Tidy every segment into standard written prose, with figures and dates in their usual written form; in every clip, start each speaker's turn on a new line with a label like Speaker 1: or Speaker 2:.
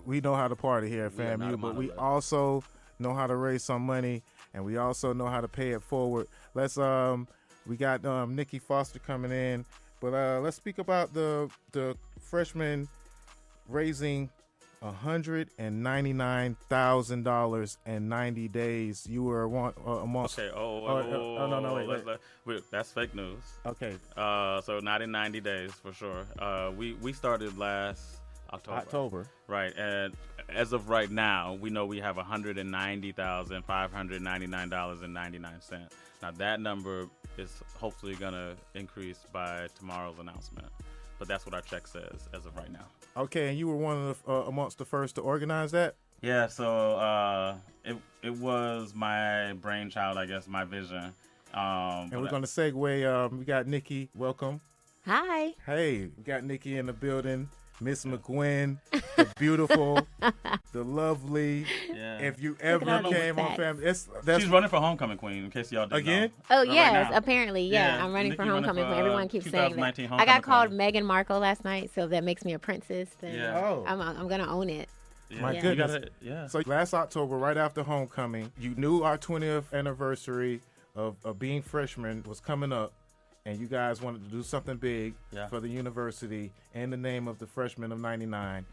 Speaker 1: we know how to party here at FAMU, but we also know how to raise some money, and we also know how to pay it forward. Let's we got Nikki Foster coming in, but let's speak about the freshmen raising $199,000 in 90 days. You were amongst.
Speaker 2: Okay. Wait. That's fake news.
Speaker 1: Okay.
Speaker 2: So not in 90 days for sure. We started last October. Right. And as of right now, we know we have $190,599.99. Now that number is hopefully gonna increase by tomorrow's announcement. But that's what our check says as of right now.
Speaker 1: Okay, and you were one of the, amongst the first to organize that?
Speaker 2: Yeah, so it was my brainchild, I guess, my vision.
Speaker 1: And we're going to segue. We got Nikki. Welcome.
Speaker 3: Hi.
Speaker 1: Hey, we got Nikki in the building. Miss McGuinn, the beautiful, the lovely. Yeah. If you ever came on Family,
Speaker 2: she's running for homecoming queen. In case y'all didn't know.
Speaker 3: Oh yes, right apparently, yeah. I'm running for homecoming queen. Everyone keeps saying that. I got called Meghan Markle last night, so that makes me a princess. I'm gonna own it.
Speaker 1: Yeah. My goodness. So last October, right after homecoming, you knew our 20th anniversary of being freshmen was coming up. And you guys wanted to do something big for the university in the name of the freshmen of 99.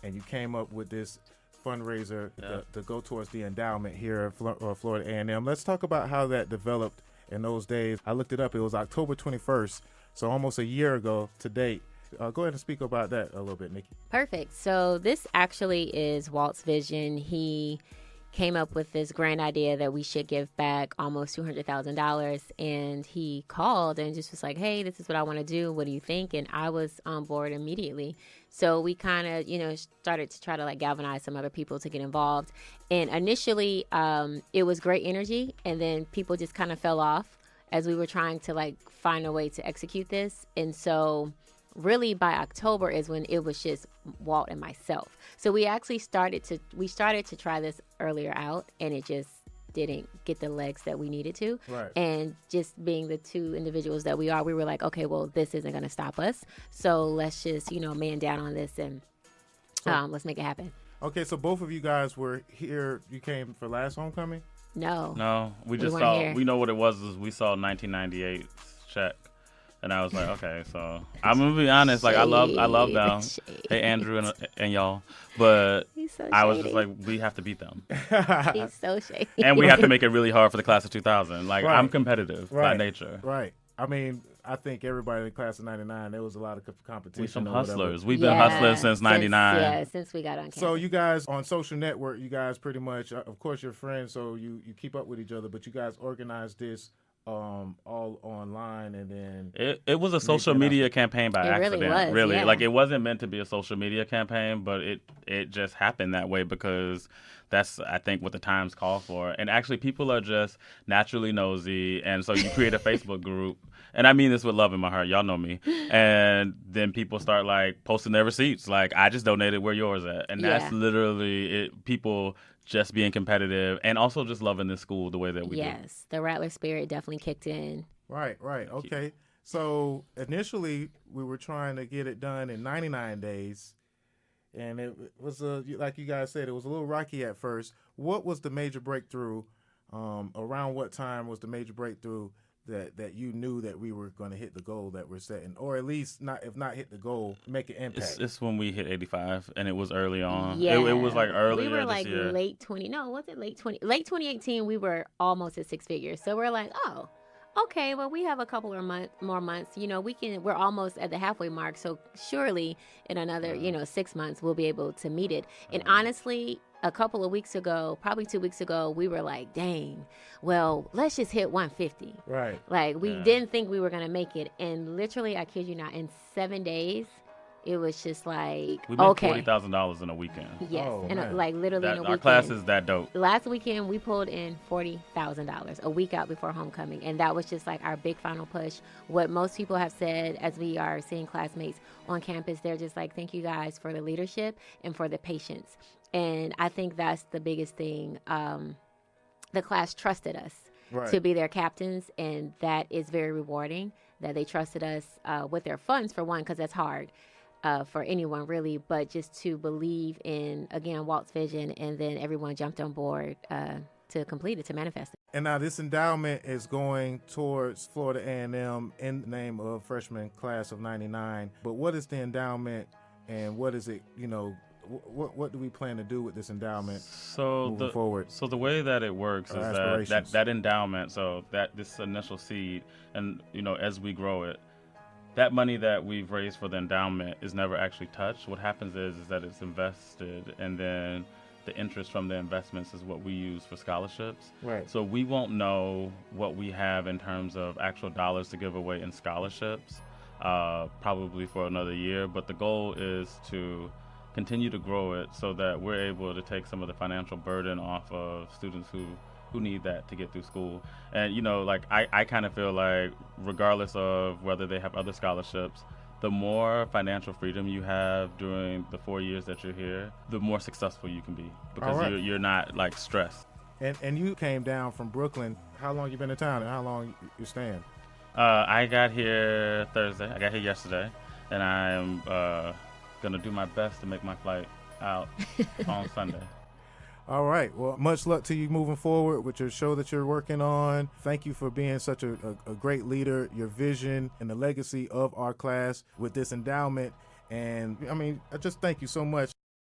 Speaker 1: And you came up with this fundraiser to go towards the endowment here at Florida A&M. Let's talk about how that developed in those days. I looked it up. It was October 21st, so almost a year ago to date. Go ahead and speak about that a little bit, Nikki.
Speaker 3: Perfect. So this actually is Walt's vision. He came up with this grand idea that we should give back almost $200,000. And he called and just was like, hey, this is what I want to do. What do you think? And I was on board immediately. So we kind of, started to try to galvanize some other people to get involved. And initially, it was great energy. And then people just kind of fell off as we were trying to find a way to execute this. And so really by October is when it was just Walt and myself. So we actually started to try this earlier out, and it just didn't get the legs that we needed to.
Speaker 1: Right.
Speaker 3: And just being the two individuals that we are, we were like, okay, well, this isn't going to stop us. So let's just, man down on this and let's make it happen.
Speaker 1: Okay, so both of you guys were here. You came for last homecoming?
Speaker 3: No,
Speaker 2: we just saw. Here. We know what it was. Is we saw 1998's check. And I was like, okay, so I'm gonna be honest. I love them. Hey, Andrew and y'all, but
Speaker 3: so
Speaker 2: I was just like, we have to beat them.
Speaker 3: He's so shady.
Speaker 2: And we have to make it really hard for the class of 2000. I'm competitive by nature.
Speaker 1: Right. I mean, I think everybody in the class of 99, there was a lot of competition.
Speaker 2: We're some hustlers. We've been hustlers since 99.
Speaker 3: Since we got on campus.
Speaker 1: So you guys on social network, you guys pretty much, of course, you're friends, so you keep up with each other, but you guys organized this all online, and then
Speaker 2: it was a social media campaign by accident. Really,
Speaker 3: yeah.
Speaker 2: It wasn't meant to be a social media campaign, but it just happened that way because that's, I think, what the times call for. And actually, people are just naturally nosy, and so you create a Facebook group. And I mean this with love in my heart. Y'all know me. And then people start posting their receipts. I just donated, where yours at? And that's literally it. People just being competitive and also just loving this school the way that we do.
Speaker 3: Yes, the Rattler spirit definitely kicked in.
Speaker 1: Right. Okay. So initially we were trying to get it done in 99 days. And it was, like you guys said, it was a little rocky at first. What was the major breakthrough? Around what time was the major breakthrough that you knew that we were going to hit the goal that we're setting, or at least if not hit the goal, make an impact?
Speaker 2: It's when we hit 85, and it was early on.
Speaker 3: Yeah.
Speaker 2: It was earlier.
Speaker 3: We were
Speaker 2: this year.
Speaker 3: late 2018. We were almost at six figures. So we're like, oh, okay, well, we have a couple of more months. We're almost at the halfway mark. So surely in another, 6 months, we'll be able to meet it. And honestly, a couple of weeks ago, probably 2 weeks ago, we were like, dang, well, let's just hit 150.
Speaker 1: Right.
Speaker 3: We didn't think we were going to make it. And literally, I kid you not, in 7 days, it was just
Speaker 2: we made
Speaker 3: okay.
Speaker 2: $40,000 in a weekend.
Speaker 3: Yes, literally in a weekend.
Speaker 2: Our class is that dope.
Speaker 3: Last weekend, we pulled in $40,000 a week out before homecoming. And that was just our big final push. What most people have said as we are seeing classmates on campus, they're just thank you guys for the leadership and for the patience. And I think that's the biggest thing. The class trusted us to be their captains, and that is very rewarding that they trusted us with their funds, for one, because that's hard. for anyone really, but just to believe in, again, Walt's vision, and then everyone jumped on board to complete it, to manifest it.
Speaker 1: And now this endowment is going towards Florida A&M in the name of Freshman Class of 99. But what is the endowment, and what is it, what do we plan to do with this endowment moving forward?
Speaker 2: So the way that it works is that endowment, so that this initial seed, and as we grow it, that money that we've raised for the endowment is never actually touched. What happens is that it's invested, and then the interest from the investments is what we use for scholarships.
Speaker 1: Right.
Speaker 2: So we won't know what we have in terms of actual dollars to give away in scholarships probably for another year, but the goal is to continue to grow it so that we're able to take some of the financial burden off of students who need that to get through school. And I kind of feel like regardless of whether they have other scholarships, the more financial freedom you have during the 4 years that you're here, the more successful you can be, because you're not like stressed.
Speaker 1: And you came down from Brooklyn. How long you been in town, and how long you staying?
Speaker 2: I got here Thursday. I got here yesterday, and I'm gonna do my best to make my flight out on Sunday.
Speaker 1: All right. Well, much luck to you moving forward with your show that you're working on. Thank you for being such a great leader, your vision and the legacy of our class with this endowment. And I just thank you so much.